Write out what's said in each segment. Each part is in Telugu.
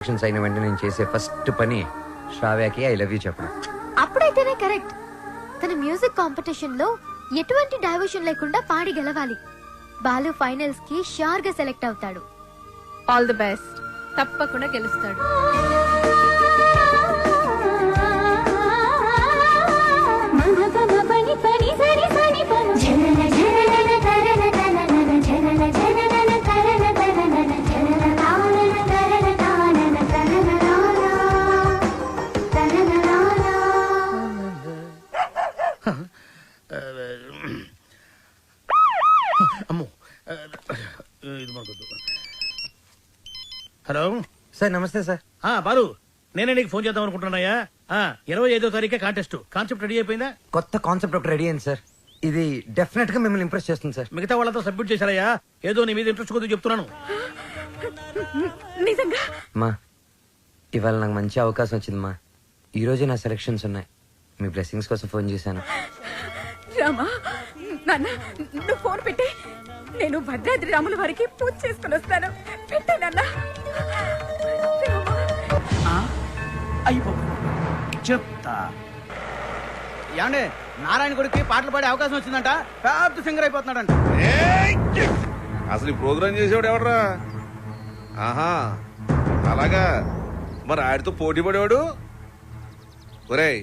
అయిన వెంటనే నేను చేసే ఫస్ట్ పని శ్రావ్యకి ఐ లవ్ యూ చెప్పడం. అప్పుడైతేనే కరెక్ట్. తన మ్యూజిక్ కాంపిటీషన్ లో ఎటువంటి డైవర్షన్ లేకుండా పాడి గెలవాలి. బాలు ఫైనల్స్ కి షూర్ గా సెలెక్ట్ అవుతాడు. All the best. తప్పకుండా గెలుస్తాడు. అమ్మో ఇది మనకొద్దు. హలో సార్ నమస్తే సార్. బాలు, నేనే నీకు ఫోన్ చేద్దాం అనుకుంటున్నాయా. 25వ తారీఖే కాంటెస్ట్. కాన్సెప్ట్ రెడీ అయిపోయిందా? కొత్త కాన్సెప్ట్ ఒకటి రెడీ అయింది సార్. ఇది డెఫినెట్ గా మిమ్మల్ని ఇంప్రెస్ చేస్తుంది సార్. మిగతా వాళ్ళతో సబ్మిట్ చేశారయ్యా. ఏదో నీ మీద ఇంట్రెస్ట్ కొద్దిగా చెప్తున్నాను. నిజంగా మా ఇవాళ నాకు మంచి అవకాశం వచ్చింది మా. ఈ రోజే నా సెలక్షన్స్ ఉన్నాయి. మీ బ్లెస్సింగ్స్ కోసం ఫోన్ చేశాను. రామా, నాన్న నువ్వు ఫోన్ పెట్టి నేను భద్రాద్రి రాముల వారికి పూజ చేసుకుని వస్తాను. పెట్టే నాన్న. అయిపో చెప్తా. ఏమండే, నారాయణ గుడికి పాటలు పాడే అవకాశం వచ్చిందంట. పెద్ద సింగర్ అయిపోతున్నాడంట. అసలు ఈ ప్రోగ్రామ్ చేసేవాడు ఎవడరా? ఆహా, అలాగా. మరి ఆడితో పోటీ పడేవాడు. ఒరేయ్,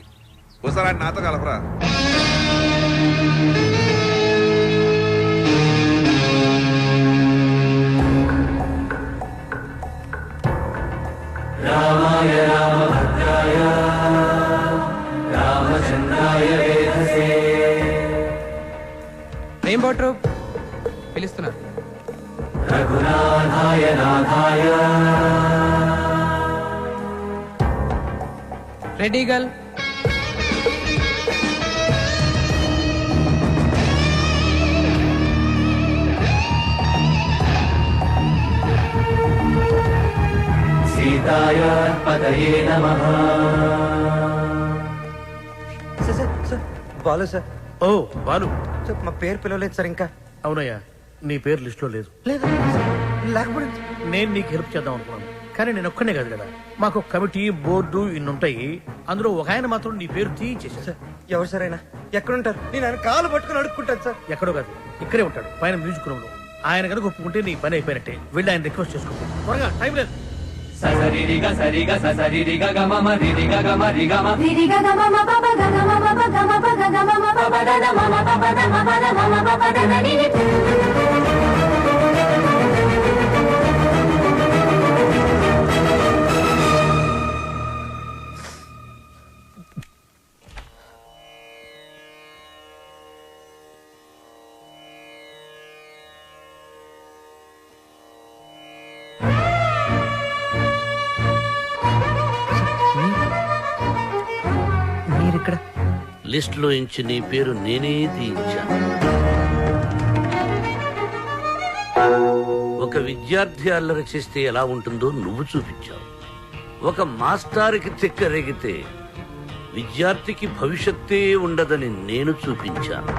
ఒకసారి ఆడి నాతో కలపరా. రామాయ రామభద్రాయ రామచంద్రాయ వేధసే. ఏం బాట్రు పిలుస్తున్నారు? రఘునాథాయ నాథాయ. Ready girl. సీతాయ పదయే నమః. Sir sir sir Balu sir. ఓ బాలు, సార్ మా పేరు పిలవలేదు సార్ ఇంకా. అవునయ్యా, నీ పేరు లిస్ట్ లో లేదు. లేదు లేకపోతే నేను నీకు హెల్ప్ చేద్దాం అనుకున్నాను, కానీ నేను ఒక్కనే కాదు కదా. మాకు కమిటీ, బోర్డు ఇన్ని ఉంటాయి. అందులో ఒక ఆయన మాత్రం నీ పేరు తీయించేశారు. సార్ ఎవరు సార్ అయినా ఎక్కడుంటారు? నేను ఆయన కాలు పట్టుకుని అడుక్కుంటాను సార్. ఎక్కడో కాదు, ఇక్కడే ఉంటాడు, పైన మ్యూజిక్ రూమ్ లో. ఆయన కనుక ఒప్పుకుంటే నీ పని అయిపోయినట్టే. వెళ్ళి ఆయన రిక్వెస్ట్ చేసుకో. త్వరగా, టైం లేదు. ససరిరిగ సరిగ ససరిరిగ గమమ రిరిగ గమ రిగమ రిరిగ గమ మ ప ప గ గమ మ ప గమ ప గ గమ మ ప ప ద ద మ మ ప ప ద మ ప ద మ మ ప ప ద ద ని ని. మీరిక్కడ లిస్ట్ లో ఇంచి నీ పేరు నేనే తీయించాను. ఒక విద్యార్థి అల్లరి చేస్తే ఎలా ఉంటుందో నువ్వు చూపించావు. ఒక మాస్టారుకి తిక్కరేగితే విద్యార్థికి భవిష్యత్తే ఉండదని నేను చూపించాను.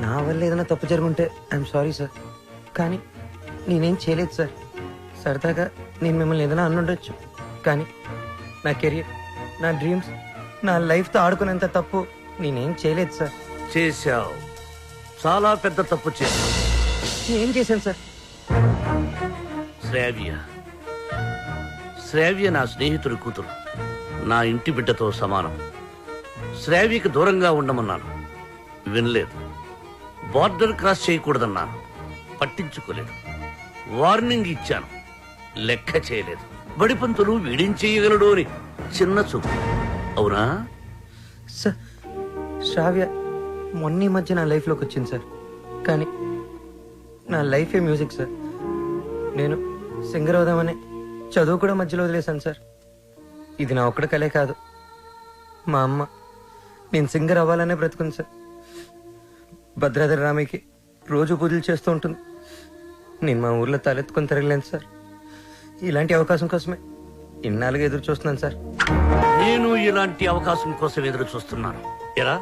నా వల్ల ఏదైనా తప్పు జరుగుంటే ఐఎమ్ సారీ సార్, కానీ నేనేం చేయలేదు సార్. సరదాగా నేను మిమ్మల్ని ఏదైనా అనుండొచ్చు, కానీ నా కెరియర్, నా డ్రీమ్స్, నా లైఫ్తో ఆడుకునేంత తప్పు నేనేం చేయలేదు సార్. చేశావు, చాలా పెద్ద తప్పు చేశావు. ఏం చేశాను సార్? శ్రావ్య నా స్నేహితుడి కూతురు, నా ఇంటి బిడ్డతో సమానం. శ్రావ్యకి దూరంగా ఉండమన్నాను, వినలేదు. బార్డర్ క్రాస్ చేయకూడదన్నాను, పట్టించుకోలేదు. వార్నింగ్ ఇచ్చాను, లెక్క చేయలేదు. బడిపంతులు వీడేం చేయగలడు అని చిన్న చూపు. అవునా సార్? శ్రావ్య మొన్న మధ్య నా లైఫ్లోకి వచ్చింది సార్, కానీ నా లైఫే మ్యూజిక్ సార్. నేను సింగర్ అవుదామని చదువు కూడా మధ్యలో వదిలేశాను సార్. ఇది నా ఒక్కడి కలే కాదు, మా అమ్మ నేను సింగర్ అవ్వాలనే బ్రతుకుంది సార్. భద్రాద్రి రామయ్యకి రోజు పూజలు చేస్తూ ఉంటుంది. నేను మా ఊర్లో తలెత్తుకొని తిరగలేను సార్. ఇలాంటి అవకాశం కోసమే ఇన్నాళ్ళుగా ఎదురు చూస్తున్నాను సార్. నేను ఇలాంటి అవకాశం కోసం ఎదురు చూస్తున్నాను. ఎలా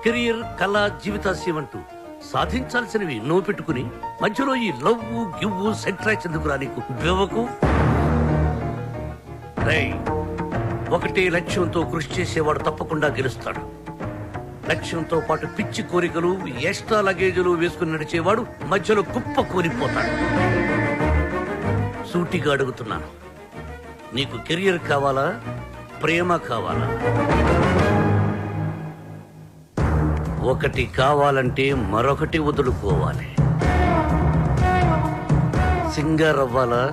కెరియర్, కళ, జీవితాశయం అంటూ సాధించాల్సినవి ఎన్నో పెట్టుకుని మధ్యలో ఈ లవ్ గివ్వు సెంట్రాక్స్ ఎందుకు రా నీకు? రేయ్, ఒకటే లక్ష్యంతో కృషి చేసేవాడు తప్పకుండా గెలుస్తాడు. లక్ష్యంతో పాటు పిచ్చి కోరికలు, ఎక్స్ట్రా లగేజీలు వేసుకుని నడిచేవాడు మధ్యలో కుప్ప కూలిపోతాడు. సూటిగా అడుగుతున్నాను, నీకు కెరియర్ కావాలా, ప్రేమ కావాలా? ఒకటి కావాలంటే మరొకటి వదులుకోవాలి. సింగర్ అవ్వాలా,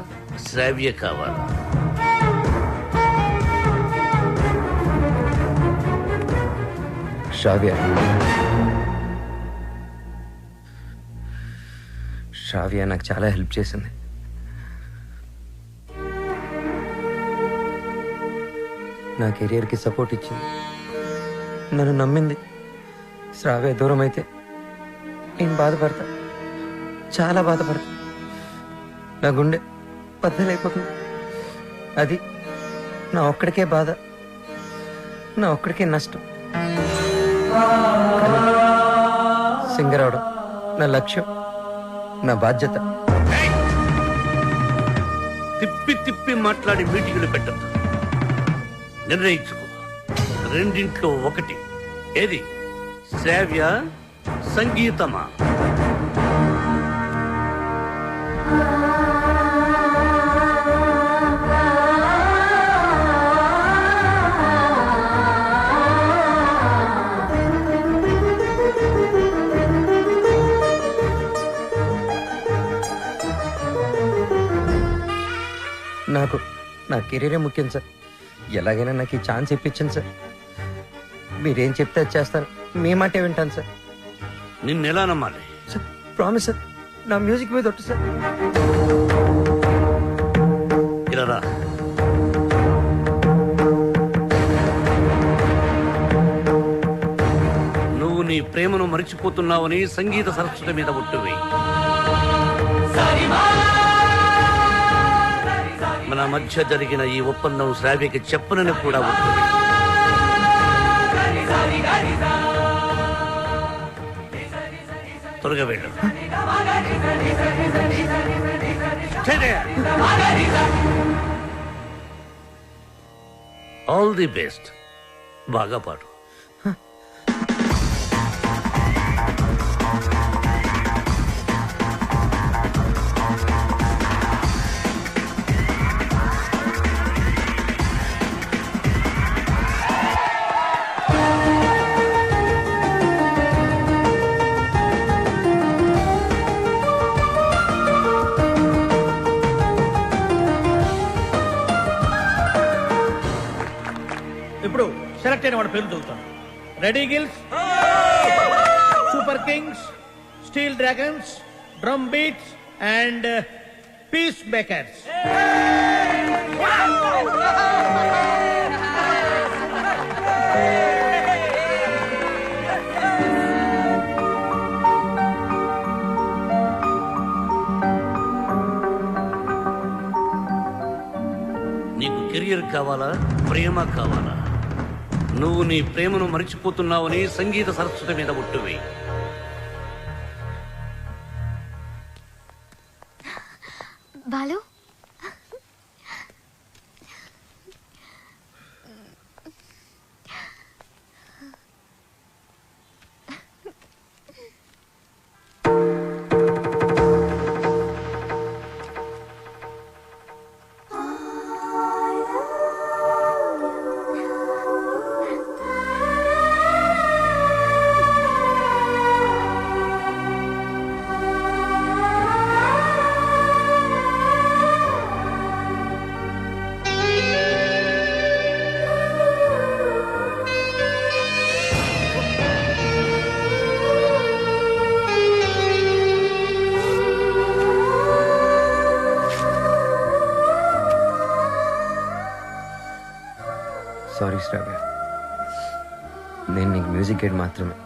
శ్రావ్య కావాలా? శ్రావ్య. శ్రావ్య నాకు చాలా హెల్ప్ చేసింది. నా కెరియర్కి సపోర్ట్ ఇచ్చింది, నన్ను నమ్మింది. శ్రావ్య దూరం అయితే నేను బాధపడతా, చాలా బాధపడతా. నా గుండె బద్దలైపోతుంది. అది నా ఒక్కడికే బాధ, నా ఒక్కడికే నష్టం. కానీ సింగర్ అవడం నా లక్ష్యం, నా బాధ్యత. తిప్పి తిప్పి మాట్లాడి మీటింగులు పెట్టద్దు. నిర్ణయించుకో, రెండింట్లో ఒకటి. ఏది, శ్రావ్య సంగీతమా? నాకు నా కెరీరే ముఖ్యం సార్. ఎలాగైనా నాకు ఈ ఛాన్స్ ఇప్పించండి సార్. మీరేం చెప్తే అది చేస్తాను, మీ మాటే వింటాను సార్. నిన్నెలా నమ్మాలి? సార్ ప్రామిస్ సార్, నా మ్యూజిక్ మీద ఒట్టు సార్. ఇలా రా. నువ్వు నీ ప్రేమను మరిచిపోతున్నావని సంగీత సరస్వతి మీద ఒట్టువి. మన మధ్య జరిగిన ఈ ఒప్పందం శ్రావ్యకి చెప్పనని కూడా ఒట్టువి. త్వరగా వెళ్ళు. All the best. బాగా పాడు. ఇప్పుడు సెలెక్ట్ అయిన వాడి పేరు చదువుతాను. Ready gills, super kings, steel dragons, drum beats and peace makers. నీకు కెరియర్ కావాలా, ప్రేమ కావాలా? నువ్వు నీ ప్రేమను మరిచిపోతున్నావని సంగీత సరస్వతి మీద ఒట్టువి. బాలు, సారీ శ్రావ్య, నేను నీకు మ్యూజిక్ గైడ్ మాత్రమే.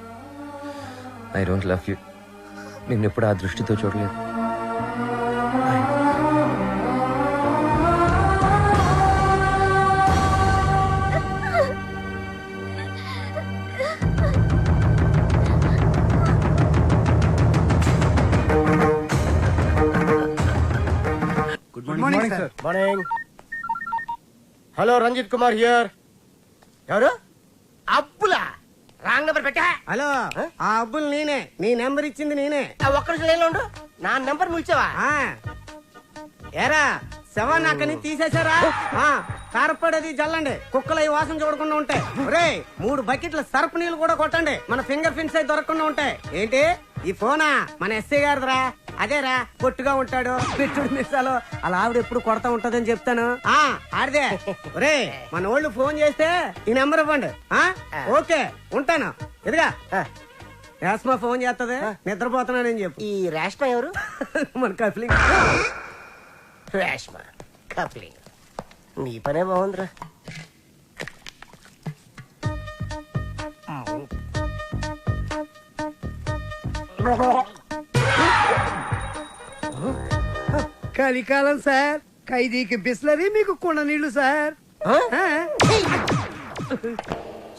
I don't love you. నిన్ను ఎప్పుడు ఆ దృష్టితో చూడలేదు. Good morning sir. Morning. Hello Ranjith Kumar here. ఎవరు? అప్పులా రాంగ్ నెంబర్ పెట్టా. హలో, ఆ అబ్బుల్ నేనే. నీ నెంబర్ ఇచ్చింది నేనే. ఒక్క నిమిషం లైన్లో ఉండు. నా నెంబర్ నువ్వు ఇచ్చావా? ఏరా శవాన్ని అక్కడి తీసేశారా? కారపడేది జల్లండి, కుక్కలు ఈ వాసన చూడకుండా ఉంటాయి. ఒరే 3 బకెట్ల సర్ఫ్ నీళ్ళు కూడా కొట్టండి, మన ఫింగర్ ప్రింట్స్ అయితే దొరకకుండా ఉంటాయి. ఏంటి ఈ ఫోనా? మన ఎస్ఐ గారిదిరా. అదేరా, పొట్టుగా ఉంటాడు, పెట్టుడు మిస్సాలు, అలా ఆవిడ ఎప్పుడు కొడతా ఉంటదని చెప్తాను. ఆడిదే. ఒరే మన వాళ్ళు ఫోన్ చేస్తే ఈ నెంబర్ ఇవ్వండి. ఓకే ఉంటాను. ఎదుగా రేష్మా ఫోన్ చేస్తుంది, నిద్రపోతున్నానని చెప్పు. ఈ రేష్మ ఎవరు? మన కఫ్లింగ్. రేష్మ కప్లింగ్. నీ పనే బాగుందిరా. కలికాలం సార్, ఖైదీకి బిస్లరీ, మీకు కుండ నీళ్లు సార్.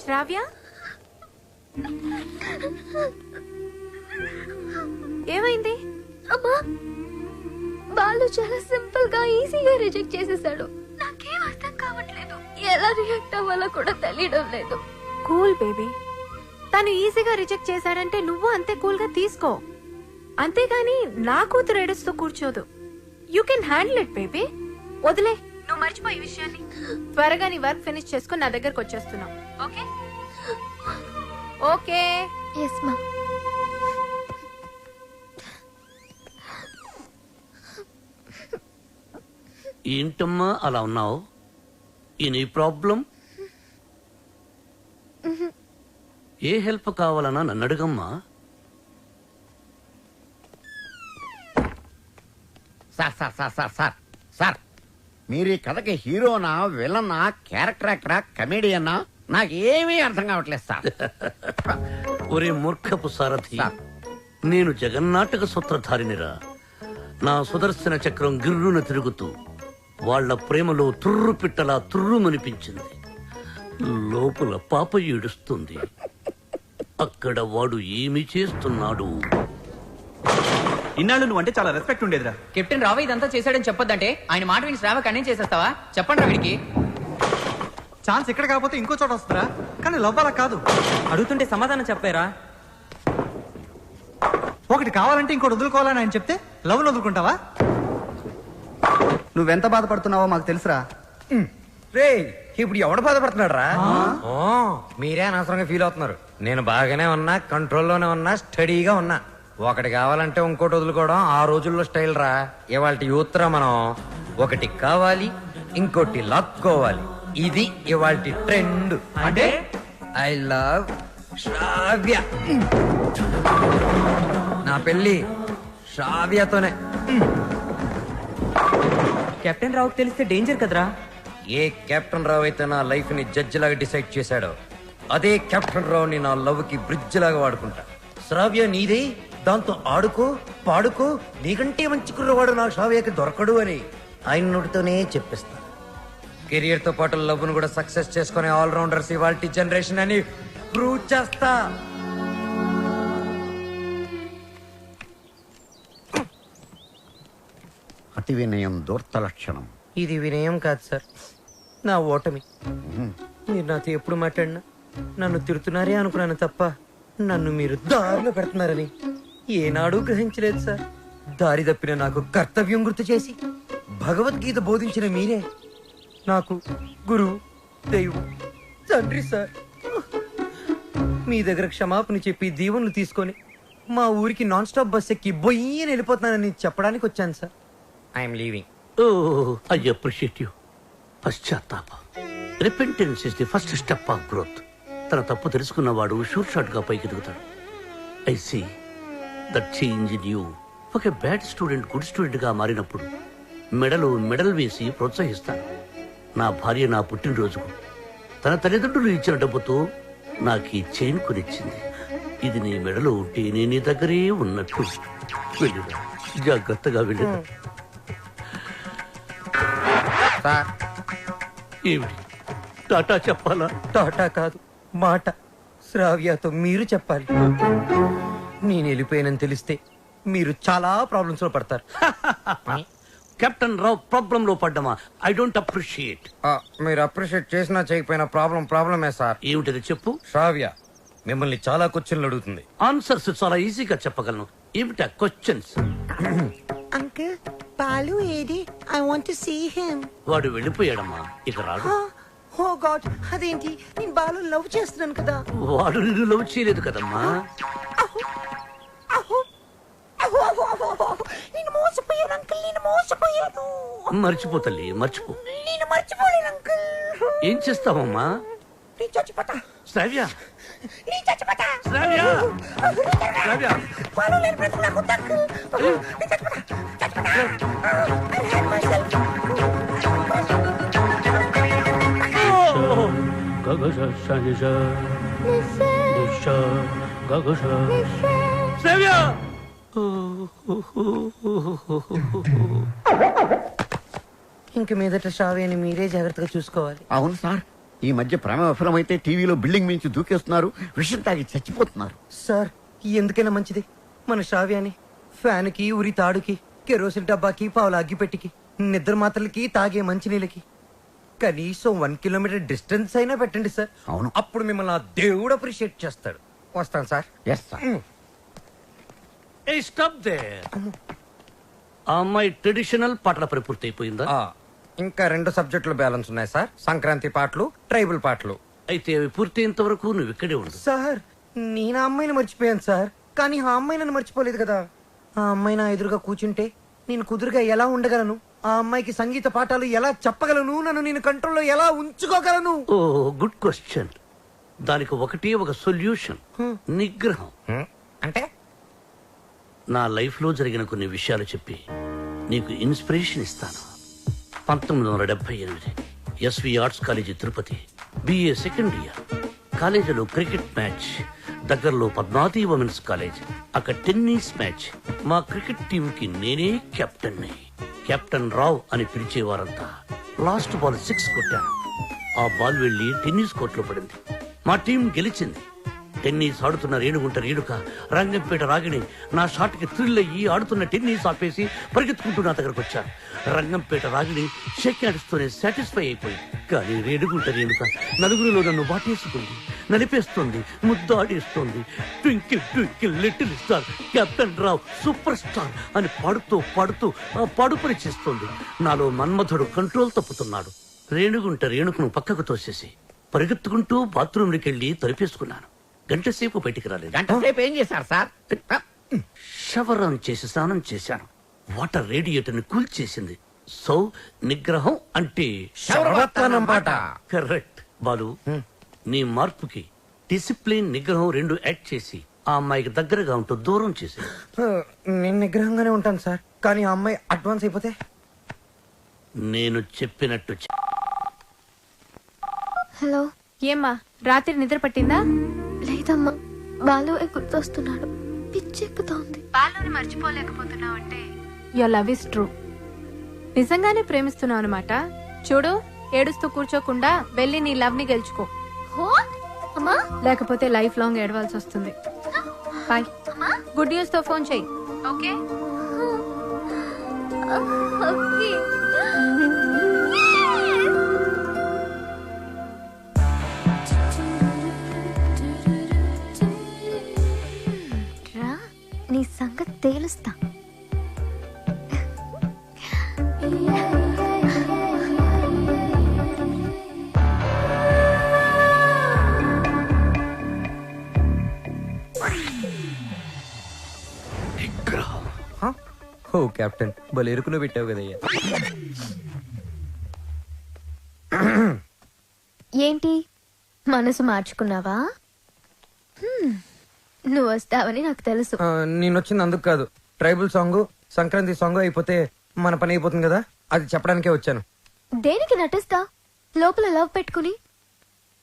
శ్రావ్య, ఏమైంది? అమ్మా, బాలు చాలా సింపుల్ గా ఈజీగా రిజెక్ట్ చేసేసాడు. నాకేం అర్థం కావట్లేదు, ఎలా రియాక్ట్ అవ్వాలో కూడా తెలియడం లేదు. Cool baby. తను ఈజీగా రిజెక్ట్ చేశాడంటే నువ్వు అంతే కూల్ గా తీసుకో. అంతేగాని నా కూతురు ఏడుస్తూ కూర్చోదు. You can handle it baby. వదిలే, నువ్వు మర్చిపోయి విషయాన్ని. త్వరగా నీ వర్క్ ఫినిష్ చేసుకుని నా దగ్గరకు వచ్చేస్తున్నావు. Okay okay. ఎస్ మా. ఏంటమ్మా అలా ఉన్నావు? Any problem? ఏ హెల్ప్ కావాలన్నా నన్ను అడుగమ్మా. Sir sir sir sir sir sir, మీరు ఈ కథకి హీరోనా, విలనా, క్యారెక్టర్ యాక్టరా, కమేడియన్నా, నాకేమీ అర్థం కావట్లేదు సార్. ఒరే మూర్ఖపు సారథి, నేను జగన్నాటక సూత్రధారినిరా. నా సుదర్శన చక్రం గిర్రున తిరుగుతూ వాళ్ల ప్రేమలో తుర్రు పిట్టలా తుర్రుమనిపించింది. లోపల పాప ఏడుస్తుంది. అక్కడ వాడు ఏమి చేస్తున్నాడు? ఇన్నాళ్ళు నువ్వు అంటే చాలా రెస్పెక్ట్ ఉండేదిరా. కెప్టెన్ రావు ఇదంతా చేశాడని చెప్పొద్దంటే ఆయన మాట విని శ్రావ కన్నే చేసేస్తావా? చెప్పండి రా వీడికి. ఛాన్స్ ఎక్కడ కాకపోతే ఇంకో చోట వస్తారా, కానీ లవ్ అలా కాదు. అడుగుతుంటే సమాధానం చెప్పారా? ఒకటి కావాలంటే ఇంకోటి వదులుకోవాలని ఆయన చెప్తే లవ్ వదులుకుంటావా? నువ్వెంత బాధపడుతున్నావో మాకు తెలుసురా. రే ఇప్పుడు ఎవడు బాధపడుతున్నాడు రా? మీరే అనవసరంగా ఫీల్ అవుతున్నారు. నేను బాగానే ఉన్నా, కంట్రోల్లోనే ఉన్నా, స్టడీగా ఉన్నా. ఒకటి కావాలంటే ఇంకోటి వదులుకోవడం ఆ రోజుల్లో స్టైల్ రా. ఇవాళ యూత్ రా మనం. ఒకటి కావాలి, ఇంకోటి లాక్కోవాలి. ఇది ఇవాళ ట్రెండ్. అంటే ఐ లవ్ శ్రావ్య. నా పెళ్లి శ్రావ్యతోనే. కెప్టెన్ రావుకి తెలిస్తే డేంజర్ కదరా. ఏ కెప్టెన్ రావు అయితే నా లైఫ్ ని జడ్జి లాగా డిసైడ్ చేశాడో, అదే కెప్టెన్ రావుని నా లవ్ కి బ్రిడ్జ్ లాగా వాడుకుంటా. శ్రావ్య నీదే, దాంతో ఆడుకో పాడుకో, నీకంటే మంచి కుర్రవాడు నా శ్రావ్యకి దొరకడు అని ఆయన నోటితోనే చెప్పిస్తా. కెరియర్ తో పాటు లవ్ ను కూడా సక్సెస్ చేసుకునే ఆల్రౌండర్స్ ఇవాల్టి జనరేషన్ అని ప్రూవ్ చేస్తా. అతి వినయం దూర్త లక్షణం. ఇది వినయం కాదు సార్, నా ఓటమి. మీరు నాతో ఎప్పుడు మాట్లాడినా నన్ను తిడుతున్నారే అనుకున్నాను తప్ప నన్ను మీరు దారిలో పెడుతున్నారని ఏనాడూ గ్రహించలేదు సార్. దారి తప్పిన నాకు కర్తవ్యం గుర్తు చేసి భగవద్గీత బోధించిన మీరే నాకు గురువు, దైవం, తండ్రి సార్. మీ దగ్గర క్షమాపణ చెప్పి దీవెనలు తీసుకొని మా ఊరికి నాన్ స్టాప్ బస్ ఎక్కి బొయ్యని వెళ్ళిపోతున్నానని చెప్పడానికి వచ్చాను sir. I'm leaving. Oh I appreciate you. పశ్చాత్తాపం, repentance is the first step of growth. తన తప్పు తెలుసుకున్నవాడు షూర్ షాట్ గా పైకి ఎదుగుతాడు. I see that change in you. ఒక బ్యాడ్ స్టూడెంట్ గుడ్ స్టూడెంట్ గా మారినప్పుడు మెడల్ వేసి ప్రోత్సహిస్తాను. నా భార్య నా పుట్టినరోజుకు తన తల్లిదండ్రులు ఇచ్చిన డబ్బుతో నాకు ఈ చైన్ కొనిచ్చింది. ఇది నీ మెడలో ఉంటే నేను నీ దగ్గరే ఉన్నట్టు. వెళ్ళిరా, జాగ్రత్తగా వెళ్ళిరా. ఏమిటి టాటా చెప్పాలా? టాటా కాదు, మాట. శ్రావ్యతో మీరు చెప్పాలి. నేను వెళ్ళిపోయానని తెలిస్తే మీరు చాలా ప్రాబ్లమ్స్ లో పడతారు. కెప్టెన్ రావు ప్రాబ్లం లో పడ్డమా? I don't appreciate. మీరు అప్రిషియేట్ చేసినా చేయకపోయినా ప్రాబ్లమే సార్. ఏమిటది చెప్పు. శ్రావ్య మిమ్మల్ని చాలా క్వశ్చన్లు అడుగుతుంది. ఆన్సర్స్ చాలా ఈజీగా చెప్పగలను. ఏమిటా క్వశ్చన్స్? అంకుల్ బాలు ఏది? I want to see him. వాడు వెళ్ళిపోయాడమ్మా, ఇక రాడు. ఓ గాడ్, అదేంటి? నేను బాలు లవ్ చేస్తున్నాను కదా. వాడు నిన్ను లవ్ చేయలేదు కదమ్మా. నేను మోసపోయాను అంకుల్, నేను మోసపోయాను. మర్చిపో తల్లి, మర్చిపో. నేను మర్చిపోలేను అంకుల్. ఏం చేస్తావమ్మా? నేను చచ్చిపోతా. శ్రావ్య, నేను చచ్చిపోతా. శ్రావ్య, శ్రావ్య. బాలు లేని బ్రతుకు నాకు వద్దు అంకుల్. నేను చచ్చిపోతా, చచ్చిపోతా. I hate myself. శ్రావ్య. ఇంక మీదట శ్రావ్యని మీరే జాగ్రత్తగా చూసుకోవాలి. అవును సార్, ఈ మధ్య ప్రేమ విఫలమైతే టీవీలో బిల్డింగ్ మించి దూకేస్తున్నారు, విషయం తాగి చచ్చిపోతున్నారు. సార్ ఎందుకైనా మంచిది మన శ్రావ్యాన్ని ఫ్యాన్ కి, ఉరి తాడుకి, కెరోసిన్ డబ్బాకి, పావుల అగ్గిపెట్టికి, నిద్ర మాత్రలకి, తాగే మంచినీళ్ళకి కనీసం 1 కిలోమీటర్ డిస్టెన్స్ అయినా పెట్టండి సార్. అవును. అప్పుడు మిమ్మల్ని ఆ దేవుడు అప్రిషియేట్ చేస్తాడు. వస్తాను sir. Yes sir. Hey stop there. ఆ అమ్మాయి ట్రెడిషనల్ పాటల పని పూర్తి అయిపోయిందా? ఇంకా 2 సబ్జెక్టులు బ్యాలెన్స్ ఉన్నాయి సార్. సంక్రాంతి పాటలు, ట్రైబల్ పాటలు. అయితే అవి పూర్తయ్యేంత వరకు నువ్వు ఇక్కడే ఉండు. సార్ నేను ఆ అమ్మాయిని మర్చిపోయాను సార్, కానీ ఆ అమ్మాయి నన్ను మర్చిపోలేదు కదా. ఆ అమ్మాయి నా ఎదురుగా కూర్చుంటే నేను కుదురుగా ఎలా ఉండగలను? ఆ అమ్మాయికి సంగీత పాఠాలు ఎలా చెప్పగలను? నన్ను నేను కంట్రోల్లో ఎలా ఉంచుకోగలను? ఓ గుడ్ క్వశ్చన్. దానికి ఒకటే ఒక సొల్యూషన్, నిగ్రహం. అంటే నా లైఫ్ లో జరిగిన కొన్ని విషయాలు చెప్పి నీకు ఇన్స్పిరేషన్ ఇస్తాను. 1978 SV arts college Tirupati, BA second year. కాలేజీలో క్రికెట్ మ్యాచ్, దగ్గరలో పద్మావతి ఉమెన్స్ కాలేజ్. అక్కడ టెన్నిస్ మ్యాచ్. మా క్రికెట్ టీం కి నేనే కెప్టెన్ ని. కెప్టెన్ రావ్ అని పిలిచేవారంతా. లాస్ట్ బాల్ 6 కొట్టాను. ఆ బాల్ వెళ్లి టెన్నిస్ కోర్టులో పడింది. మా టీం గెలిచింది. టెన్నిస్ ఆడుతున్న రేణుగుంట రేణుక, రంగంపేట రాగిణి నా షాట్ కి థ్రిల్ అయ్యి ఆడుతున్న టెన్నిస్ ఆపేసి పరిగెత్తుకుంటూ నా దగ్గరకు వచ్చారు. రంగంపేట రాగిణి షేక్ హ్యాండ్స్తోనే సాటిస్ఫై అయిపోయింది. కానీ రేణుగుంట రేణుక నలుగురిలో నన్ను వాటేసుకుంది, నలిపేస్తుంది, ముద్దాడేస్తుంది. Twinkle twinkle little star, captain Rao super star అని పాడుతూ పాడుతూ ఆ పాడుపని చేస్తుంది. నాలో మన్మధుడు కంట్రోల్ తప్పుతున్నాడు. రేణుగుంట రేణుకను పక్కకు తోసేసి పరిగెత్తుకుంటూ బాత్రూంలోకి వెళ్లి తలిపేసుకున్నాను. గంట సేపు బయటికి రాలేదు. గంట సేపు ఏం చేశారు సార్? షవర్ ఆన్ చేసి స్నానం చేశాను. వాటర్ రేడియేటర్ ని కూల్ చేసింది. సో నిగ్రహం అంటే శరవత్తనమాట. కరెక్ట్. బాలు, నీ మార్పుకి డిసిప్లిన్, నిగ్రహం 2 యాడ్ చేసి ఆ అమ్మాయికి దగ్గరగా ఉంటూ దూరం చేసి. నేను నిగ్రహంగానే ఉంటాను సార్, కానీ ఆ అమ్మాయి అడ్వాన్స్ అయిపోతే? నేను చెప్పినట్టు హలో. ఏమ్మా, రాత్రి నిద్ర పట్టిందా? లేదమ్మా, బాలు గుర్తొస్తున్నాడు. పిచ్చెక్కుతోంది. బాలుని మర్చిపోలేకపోతున్నావు అంటే యువర్ లవ్ ఇస్ ట్రూ. నిజంగానే ప్రేమిస్తున్నావు అనమాట. చూడు, ఏడుస్తూ కూర్చోకుండా వెళ్ళి నీ లవ్ ని గెలుచుకో. అమ్మా, లేకపోతే లైఫ్ లాంగ్ ఏడవాల్సి వస్తుంది. బాయ్. గుడ్ న్యూస్ తో ఫోన్ చెయ్యి. ఓకే. ఓకే. నీ సంగతి తేలుస్తా. ఓ కెప్టెన్, భలే ఎరుకులో పెట్టావు కదయ్యా. ఏంటి, మనసు మార్చుకున్నావా? నువ్వు వస్తావని నాకు తెలుసు. నేను వచ్చింది అందుకు కాదు. ట్రైబల్ సాంగ్, సంక్రాంతి సాంగ్ అయిపోతే మన పని అయిపోతుంది కదా, అది చెప్పడానికే వచ్చాను. దేనికి నటిస్తా లోపల లవ్ పెట్టుకుని?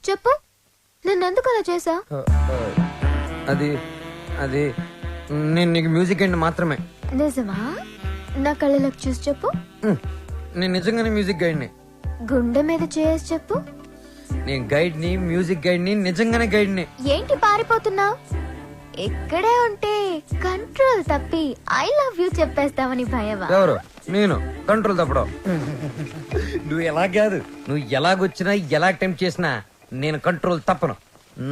చెప్పు, నన్నెందుకు అలా చేసా? అది అది నేను నీకు మ్యూజిక్ అండ్ మాత్రమే. నిజమా? నా కళ్ళలోకి చూసి చెప్పు. నేను నిజంగానే మ్యూజిక్ గైడ్ని. గుండె మీద చేసి చెప్పు. నేను గైడ్ని, మ్యూజిక్ గైడ్ని, నిజంగానే గైడ్ని. ఏంటి పారిపోతున్నావు? ఇక్కడే ఉంటే కంట్రోల్ తప్పి ఐ లవ్ యూ చెప్పేస్తావని భయమా? ఎవరు? నేను కంట్రోల్ తప్పడం. నువ్వు ఎలా కాదు, నువ్వు ఎలాగొచ్చినా ఎలా అటెంప్ట్ చేసినా నేను కంట్రోల్ తప్పను.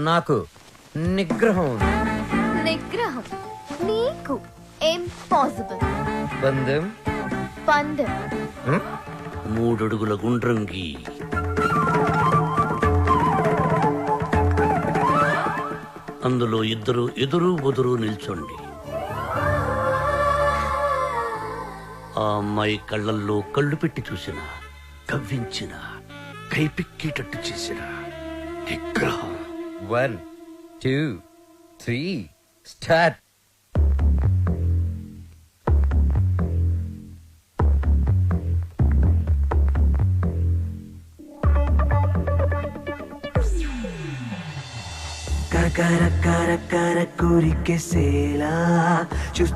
నాకు నిగ్రహం ఉంది. నిగ్రహం నీకు ఇంపాసిబుల్. బంధం పందెం 3 అడుగుల గుండ్రంగి, అందులో ఇద్దరు ఎదురు బుదురు నిల్చోండి. ఆ అమ్మాయి కళ్ళల్లో కళ్ళు పెట్టి చూసిన, కవ్వించిన, కైపిక్కేటట్టు చేసిన నిగ్రహం. 1 2 3 స్టార్ట్.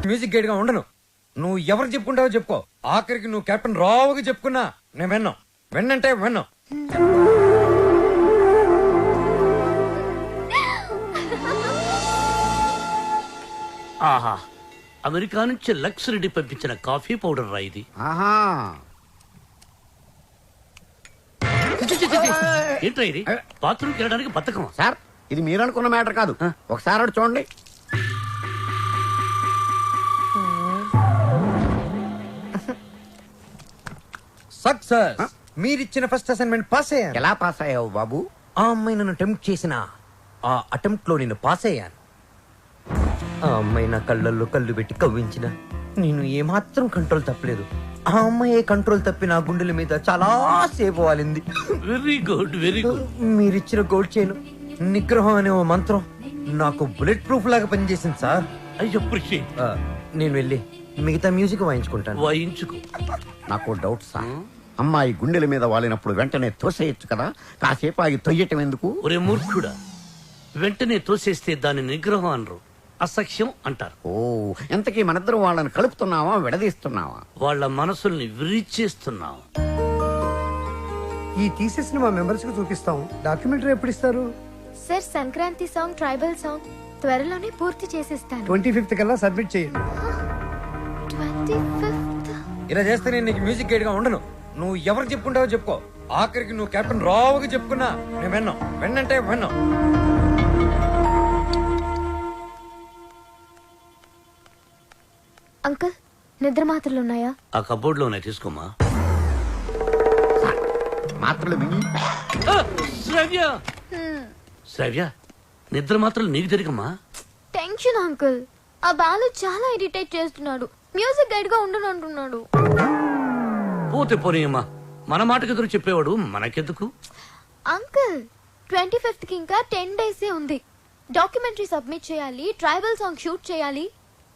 మ్యూజిక్ గైడ్ గా ఉండను. నువ్వు ఎవరు చెప్పుకుంటావో చెప్పుకో. ఆఖరికి నువ్వు కెప్టెన్ రావుగా చెప్పుకున్నా నేను విన్నాం. విన్నంటే విన్నాం. ఆహా, అమెరికా నుంచి లక్స్ రెడ్డి పంపించిన కాఫీ పౌడర్ రా ఇది. ఆహా, ఏంట్రా ఇది? బాత్రూమ్కి వెళ్ళడానికి బతకమా? సార్ ఇది మీరు అనుకున్న మ్యాటర్ కాదు. ఒకసారి అటు చూడండి. సక్సెస్. మీరిచ్చిన ఫస్ట్ అసైన్మెంట్ పాస్ అయ్యాను. ఎలా పాస్ అయ్యావు బాబు? ఆ అమ్మాయి నన్ను అటెంప్ట్ చేసిన ఆ అటెంప్ట్ లో నేను పాస్ అయ్యాను. ఆ అమ్మాయి నా కళ్ళల్లో కళ్ళు పెట్టి కవ్వించిన నేను ఏమాత్రం కంట్రోల్ తప్పలేదు. ఆ అమ్మాయి కంట్రోల్ తప్పి నా గుండెల మీద చాలా సేపు వాలింది. Very good, very good. మీరిచ్చిన గోల్డ్ చైన్ నిగ్రహం అనే ఓ మంత్రం నాకు బుల్లెట్ ప్రూఫ్ లాగా పనిచేసింది సార్. I appreciate. నేను వెళ్ళి మిగతా మ్యూజిక్ వాయించుకుంటాను. వాయించుకో. నాకు డౌట్ సార్. అమ్మాయి గుండెల మీద వాలినప్పుడు వెంటనే తోసేయచ్చు కదా, కాసేపు ఆగి తొయ్యటం ఎందుకు? ఒరే మూర్ఖుడా, వెంటనే తోసేస్తే దాని నిగ్రహం అనరు, అసఖ్యం అంటారు. ఓ, ఎంతకీ మనిద్దరం వాళ్ళని కలుపుతున్నావా విడదీస్తున్నావా? వాళ్ళ మనసుల్ని విరిచేస్తున్నాం. ఈ థీసిస్ ని మా మెంబర్స్ కు చూపిస్తాం. డాక్యుమెంటరీ ఎప్పుడు ఇస్తారు? Sir Sankranti song, tribal song త్వరలోనే పూర్తి చేసేస్తాను. 25th కల్లా సబ్మిట్ చేయండి. 25th? ఇలా చేస్తే నేను నీకు మ్యూజిక్ గైడ్ గా ఉండను. నువ్వు ఎవరు చెప్పుకుంటావో చెప్పుకో. ఆఖరికి నువ్వు కెప్టెన్ రావుగా చెప్పుకున్నా నేను విన్నాం. విన్నంటే విన్నాం. అంకుల్, నిద్ర మాత్రలు ఉన్నాయా? ఆ కబోర్డ్ లోనే తీసుకోమా. మాత్రలు మింగి శ్రవ్య, శ్రవ్య, నిద్ర మాత్రం నీకు తిరిగమ్మా. Tension uncle. ఆ బాలు చాలా ఇరిటేట్ చేస్తున్నాడు. మ్యూజిక్ గైడ్ గా ఉండను అంటున్నాడు. పోతే పోనీయమ్మా, మన మాటకు ఎదురు చెప్పేవాడు మనకెందుకు? అంకుల్, 25th కి ఇంకా 10 days ఉంది. డాక్యుమెంటరీ సబ్మిట్ చేయాలి, ట్రైబల్ సాంగ్ షూట్ చేయాలి,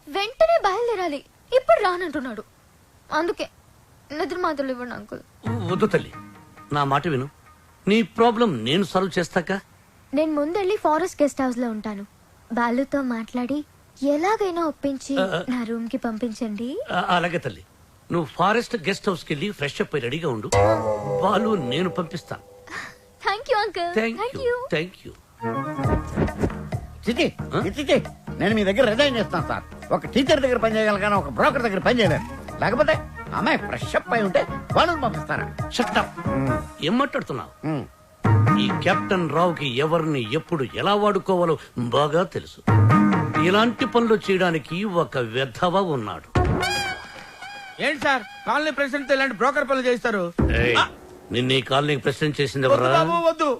వెంటనే బయలుదేరాలి. ఇప్పుడు రానంటున్నాడు. అందుకే నిద్ర మాత్రలు ఇవ్వండి అంకుల్. వద్దు తల్లి, నా మాట విను. నీ ప్రాబ్లం నేను సాల్వ్ చేస్తాక. నేను ముందెళ్ళి ఫారెస్ట్ గెస్ట్ హౌస్ లో ఉంటాను. బాలుతో మాట్లాడి ఎలాగైనా ఒప్పించి నా రూమ్ కి పంపించండి. అలాగే తల్లి, నువ్వు ఫారెస్ట్ గెస్ట్ హౌస్ కి వెళ్ళి ఫ్రెష్ అప్ అయి రెడీగా ఉండు. వాళ్ళు నేను పంపిస్తాను. Thank you uncle. Thank you, thank you. చిచి, చిచి, నేను మీ దగ్గర రిజైన్ చేస్తాను సార్. ఒక టీచర్ దగ్గర పని చేయగలను, ఒక బ్రోకర్ దగ్గర పని చేయలేను. లేకపోతే అమ్మాయి ఫ్రెష్ అప్ అయి ఉంటే వాళ్ళని పంపిస్తారా? Shut up. ఏం మాట్లాడుతున్నావు? ఈ కెప్టెన్ రావుకి ఎవరిని ఎప్పుడు ఎలా వాడుకోవాలో బాగా తెలుసు. ఇలాంటి పనులు చేయడానికి ఒక వెధవ ఉన్నాడు. ఏంటి సార్, కాలనీ ప్రెసిడెంట్ ఇలాంటి బ్రోకర్ పనులు చేస్తారు? నిన్న ఈ కాలనీకి ప్రెసిడెంట్ చేసింది వద్దు ఎవరా? బాబు, వద్దు.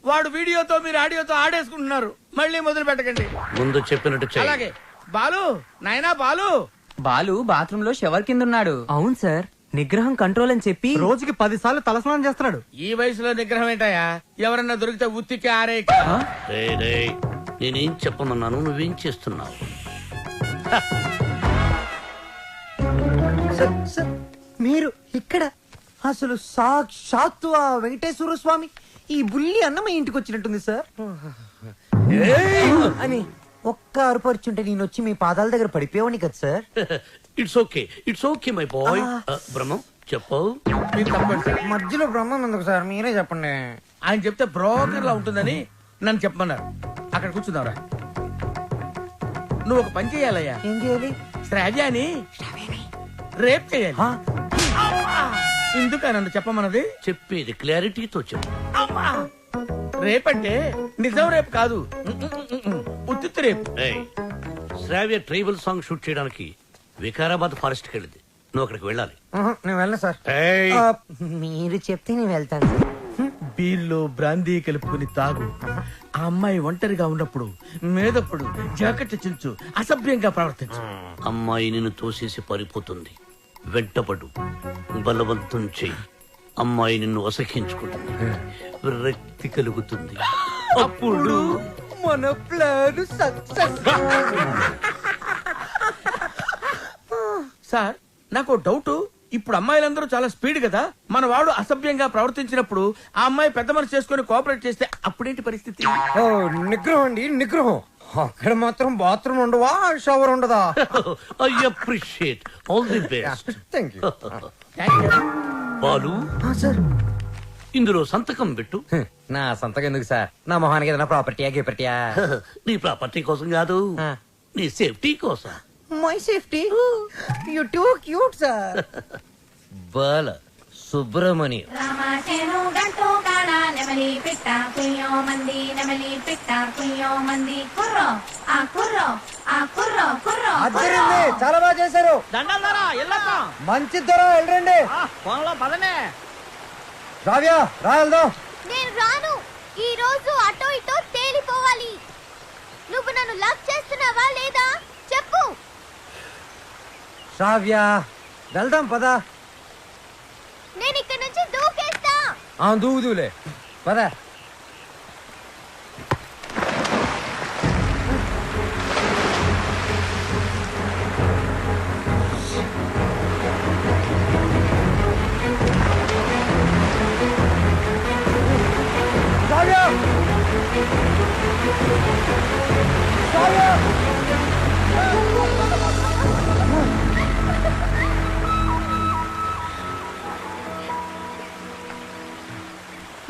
వాడు వీడియోతో మీరు ఆడియోతో ఆడేసుకుంటున్నారు. మళ్ళీ మొదలు పెట్టకండి. ముందు చెప్పినట్టు చెయ్యి. అలాగే. బాలు, నాయనా బాలు. బాలు బాత్రూమ్ లో షవర్ కింద ఉన్నాడు. అవును సార్, నిగ్రహం కంట్రోల్ అని చెప్పి రోజుకి 10 సార్లు తలస్నానం చేస్తున్నాడు. ఈ వయసులో నిగ్రహం ఏంటయ్యా? ఎవరన్నా దొరికితే ఉత్తికి ఆరే. రేయ్, రేయ్, నేనేం చెప్పమన్నాను, నువ్వేం చేస్తున్నావు? సార్, మీరు ఇక్కడ అసలు సాక్షాత్తు ఆ వెంకటేశ్వర స్వామి ఈ బుల్లి అన్నమయ్య ఇంటికి వచ్చినట్టుంది సార్. అని ఒక్క అరుపరుచుంటే నేను వచ్చి మీ పాదాల దగ్గర పడిపోయావని కదా sir. It's okay, it's okay my boy. Brahmam చెప్పు. మీరు తప్పండి సార్. మధ్యలో బ్రహ్మం ఎందుకు సార్, మీరే చెప్పండి. ఆయన చెప్తే బ్రోకర్ లా ఉంటుందని నన్ను చెప్పమన్నారు. అక్కడ కూర్చుందాంరా. నువ్వు ఒక పని చేయాలయ్యా. ఏం చేయాలి? శ్రావ్యాని రేప్ చేయాలి. ఎందుక నన్ను చెప్పమన్నది? చెప్పేది క్లారిటీతో చెప్పు. రేప్ అంటే నిజం రేపు కాదు, ఉత్తిత్తు రేపు. ఏయ్, శ్రావ్య ట్రైబల్ సాంగ్ షూట్ చేయడానికి వికారాబాద్ ఫారెస్ట్ కి వెళ్ళింది. నువ్వు అక్కడికి వెళ్ళాలి. నేను వెళ్ళను సార్. ఏయ్, మీరు చెప్తే నేను వెళ్తాను. బీర్లో బ్రాందీ కలుపుకుని తాగు. ఆ అమ్మాయి ఒంటరిగా ఉన్నప్పుడు మేదప్పుడు జాకెట్ చించు, అసభ్యంగా ప్రవర్తించు. అమ్మాయి నిన్ను తోసేసి పారిపోతుంది. వెంటపడు, బలవంతం చెయ్యి. అమ్మాయి నిన్ను అసహించుకుంటుంది, విరక్తి కలుగుతుంది. అప్పుడు మన ప్లాన్ సక్సెస్. సార్ నాకు డౌట్, ఇప్పుడు అమ్మాయిలందరూ చాలా స్పీడ్ కదా, మన వాడు అసభ్యంగా ప్రవర్తించినప్పుడు ఆ అమ్మాయి పెద్ద మనసు చేసుకుని కోఆపరేట్ చేస్తే అప్పుడేంటి పరిస్థితి? ఓ, నిగ్రహం అండి, నిగ్రహం. అక్కడ మాత్రం బాత్రూమ్ ఉండవా, షవర్ ఉండదా? I appreciate, all the best. Thank you. Balu, sir ఇందులో సంతకం పెట్టు. నా సంతకం ఎందుకు సార్? నా మొహానికి ఏదైనా ప్రాపర్టీయా గిపర్టీయా? నీ ప్రాపర్టీ కోసం కాదు, నీ సేఫ్టీ కోసం. My safety. You too cute sir. Bala Subramanyam. రామాచేను గంటూ కాడ నెమలి పిట్ట కుయ్యో మంది, నెమలి పిట్ట కుయ్యో మంది, కుర్రో ఆ కుర్రో ఆ కుర్రో కుర్రో. అద్దరింది, చాలా బాగా చేశారు. దండాలరా ఎల్లక్క. మంచి ధర వెళ్ళండి. ఫోన్లో పదనే. రావ్యా, రా వెళ్దాం. నేను రాను. ఈ రోజు అటో ఇటో తేలిపోవాలి. నువ్వు నన్ను లవ్ చేస్తున్నావా లేదా చెప్పు. శ్రావ్య, వెళ్దాం పదా. నేను ఇక్కడ నుంచి దూకేస్తా. దూదులే పద. శ్రావ్య, శ్రావ్య.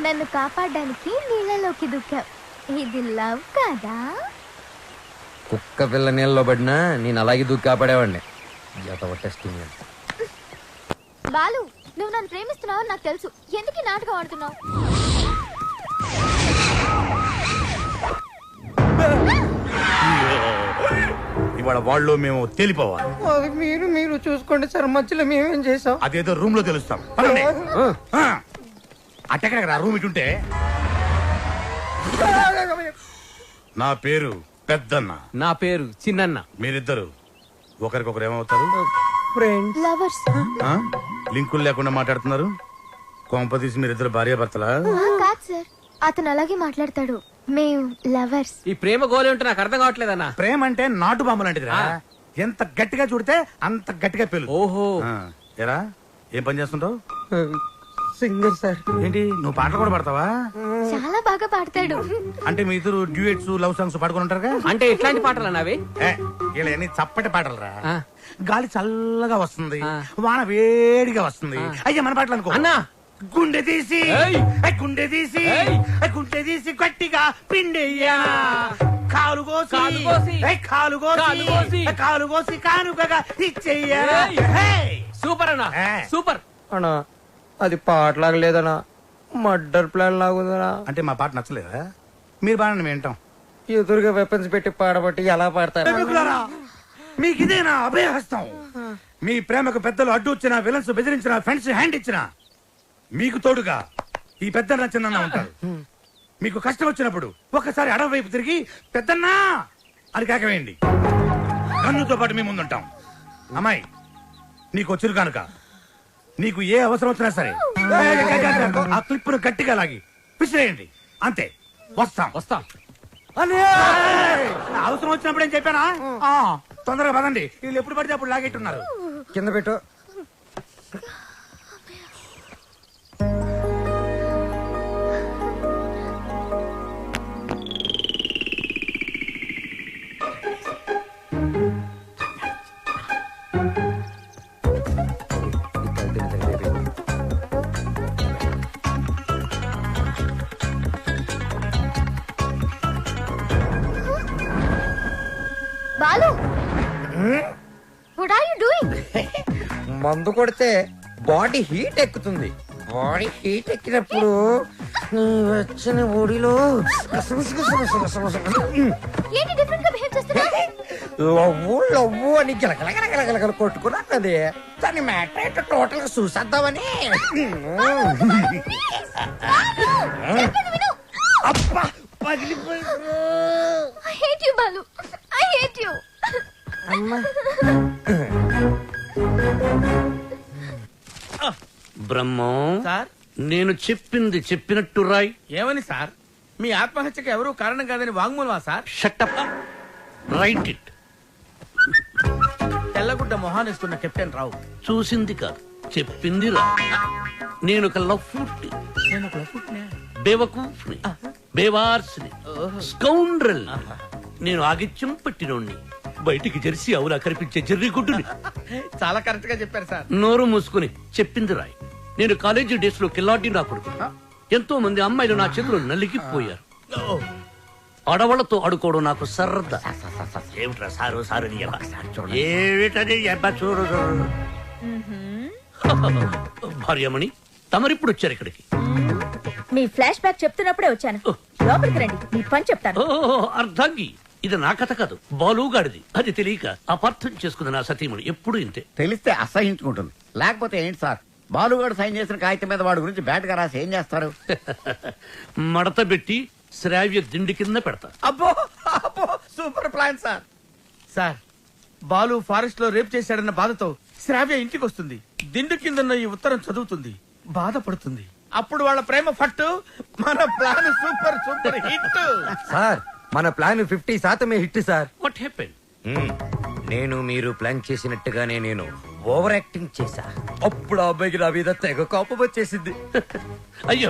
నన్ను కాపాడడానికి నీళ్ళలోకి దూకావు. ఇది లవ్ కదా? కుక్క పిల్ల నీళ్ళలో పడినా నేను అలాగే దూకి కాపాడేవాడిని. టెస్టింగ్. బాలు, నువ్వు నన్ను ప్రేమిస్తున్నావు నాకు తెలుసు. ఎందుకు ఈ నాటకం ఆడుతున్నావు? ఇవాళ వాళ్ళు మేము తేలిపోవాలి. అది మీరు చూసుకోండి సార్, మధ్యలో మేమేం చేసాం? అదేదో రూమ్ లో తెలుస్తాం. అట్టెక్కడ రూమ్ ఇటుంటే. నా పేరు పెద్దన్న. నా పేరు చిన్నన్న. మీరిద్దరు ఒకరికొకరు ఏమవుతారు? లవర్స్. లింకులు లేకుండా మాట్లాడుతున్నారు. కొంపదీసి మీరిద్దరు భార్యాభర్తలా? కాదు సార్, అతను అలాగే మాట్లాడతాడు. మేము లవర్స్. ఈ ప్రేమ గోలే ఉంటే నాకు అర్థం కావట్లేదన్నా. ప్రేమ అంటే నాటు బాంబు లాంటిదిరా. ఎంత గట్టిగా చూడితే అంత గట్టిగా పేలు. ఓహో. ఎరా, ఏం పని చేస్తుంటావు? Singer sir. ఏంటి, నువ్వు పాటలు కూడా పాడతావా? చాలా బాగా పాడతాడు. అంటే మీ ఇద్దరు డ్యూయెట్స్, లవ్ సాంగ్స్ పాడుకుని ఉంటారుగా? అంటే ఎట్లాంటి పాటలు అన్నావి? ఇలా అన్ని చప్పటి పాటలు రా. గాలి చల్లగా వస్తుంది, వాన వేడిగా వస్తుంది. అయ్యా మన పాటలు అనుకో. అన్నా, గుండె తీసి గుండె తీసి గుండె తీసి గట్టిగా పిండెయ్యా, కాలు కోసి కాలు కోసి కాలు కోసి కానుకగా ఇచ్చెయ్యా. సూపర్ అన్నా, సూపర్ అన్నా. అది పాటలాగా లేదనా, మర్డర్ ప్లాన్ లాగుదనా. అంటే మా పాట నచ్చలేదా? మీరు బాగా వింటాం. ఎదురుగా వెపన్స్ పెట్టి పాడబట్టి ఎలా పాడతారు? మీకు ఇదేనా అభయహస్తం? మీ ప్రేమకు పెద్దలు అడ్డు వచ్చిన, విలన్స్ బెదిరించిన, ఫ్రెండ్స్ హ్యాండ్ ఇచ్చిన, మీకు తోడుగా ఈ పెద్దన్న చిన్న ఉంటారు. మీకు కష్టం వచ్చినప్పుడు ఒక్కసారి అడవి వైపు తిరిగి పెద్దన్నా అని కేకవేయండి. కన్నుతో పాటు మీ ముందుంటాం. అమ్మాయి, నీకు వచ్చిరు కనుక నీకు ఏ అవసరం వచ్చినా సరే ఆ క్లిప్పును గట్టిగా లాగి విసిరేయండి. అంతే. వస్తాం వస్తాం. అవసరం వచ్చినప్పుడు ఏం చెప్పానా? తొందరగా పదండి. వీళ్ళు ఎప్పుడు పడితే అప్పుడు లాగెట్టున్నారు. కింద పెట్టు. Balu, what are you doing? మందు కొడితే బాడీ హీట్ ఎక్కుతుంది. బాడీ హీట్ ఎక్కినప్పుడు నీ వచ్చిన ఒడిలో ఏంటి డిఫరెంట్ గా బిహేవ్ చేస్తున్నా? లవ్వు లవ్వు అని గిలగలగలగలగల కొట్టుకున్నది. దాని మ్యాటర్ ఏంటో టోటల్ గా చూసేద్దామని. అబ్బా పగిలిపోయింది. I hate you, Balu. I hate you. Brahmam, sir నేను చెప్పింది చెప్పినట్టు రాయ్. ఏమని సార్? మీ ఆత్మహత్యకి ఎవరూ కారణం కాదని వాంగ్మూలమా సార్? Shut up, write it. తెల్లగుడ్డ మొహానేసుకున్న కెప్టెన్ రావు చూసింది కాదు, చెప్పింది రా. నేను ఒక లఫ్ట్, నేను ఒక లఫ్ట్నే. బేవకూఫ్ని, బేవార్స్ని, స్కౌండ్రల్. నేను ఆగిత్యం పట్టినోణ్ణి, బయటికి జెర్సీ అవులా కనిపించే జెర్రీగుడ్డుని. చాలా కరెక్ట్ గా చెప్పారు సార్. నోరు మూసుకుని చెప్పింది రాయ్. నేను కాలేజీ డేస్ లో కిల్లాడి నా కొడుకు. ఎంతో మంది అమ్మాయిలు నా చేతిలో నలిగిపోయారు. ఆడవాళ్లతో ఆడుకోవడం నాకు సరదా. ఏమిట్రా సారు సారు ని ఎలా? ఏమిటది ఎబ్బా చూడు. భార్యమణి, తమరిప్పుడు వచ్చారు ఇక్కడికి. మీ ఫ్లాష్ బ్యాక్ చెప్తున్నప్పుడే వచ్చాను. లోపలికి రండి, మీ పని చెప్తాను. అర్ధాంగి, ఇది నా కథ కాదు, బాలుగాడిది. అది తెలియక అపార్థం చేసుకున్న నా సతీమణి ఎప్పుడు ఇంతే. తెలిస్తే అసహించుకుంటుంది. లేకపోతే ఏంటి సార్, బాలుగాడు సైన్ చేసిన కాగితం మీద వాడి గురించి బ్యాట్ గా రాసి ఏం చేస్తారు? మడత పెట్టి శ్రావ్య దిండి కింద పెడతా. అబ్బో అబ్బో, super plan sir. Sir, Balu forest లో రేప్ చేశాడన్న బాధతో శ్రావ్య ఇంటికి వస్తుంది. దిండు కిందన్న ఈ ఉత్తరం చదువుతుంది, బాధపడుతుంది. అప్పుడు వాళ్ళ ప్రేమ ఫట్టు, మన plan super super hit. Sir, మన plan 50% hit sir. What happen? నేను మీరు ప్లాన్ చేసినట్టుగానే నేను ఓవర్ యాక్టింగ్ చేశా. అప్పుడు ఆ అబ్బాయికి నా మీద తెగ కోపం వచ్చేసింది. అయ్యో